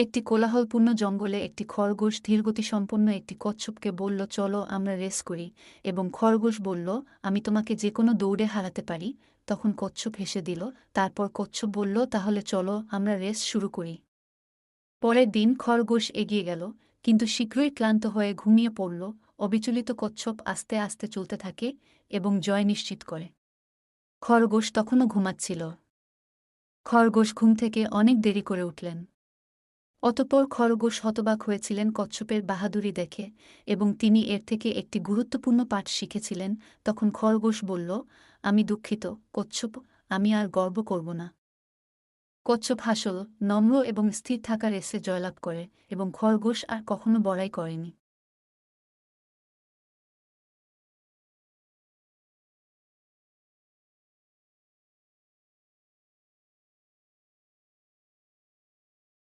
একটি কোলাহলপূর্ণ জঙ্গলে একটি খরগোশ ধীরগতিসম্পন্ন একটি কচ্ছপকে বলল, চলো আমরা রেস করি। এবং খরগোশ বলল, আমি তোমাকে যে কোনো দৌড়ে হারাতে পারি। তখন কচ্ছপ হেসে দিল। তারপর কচ্ছপ বলল, তাহলে চলো আমরা রেস শুরু করি। পরের দিন খরগোশ এগিয়ে গেল, কিন্তু শীঘ্রই ক্লান্ত হয়ে ঘুমিয়ে পড়ল। অবিচলিত কচ্ছপ আস্তে আস্তে চলতে থাকে এবং জয় নিশ্চিত করে। খরগোশ তখনও ঘুমাচ্ছিল। খরগোশ ঘুম থেকে অনেক দেরি করে উঠলেন। অতঃপর খরগোশ হতবাক হয়েছিলেন কচ্ছপের বাহাদুরি দেখে, এবং তিনি এর থেকে একটি গুরুত্বপূর্ণ পাঠ শিখেছিলেন। তখন খরগোশ বলল, আমি দুঃখিত কচ্ছপ, আমি আর গর্ব করব না। কচ্ছপ হাসল, নম্র এবং স্থির থাকা রেসে জয়লাভ করে, এবং খরগোশ আর কখনো বড়াই করেনি।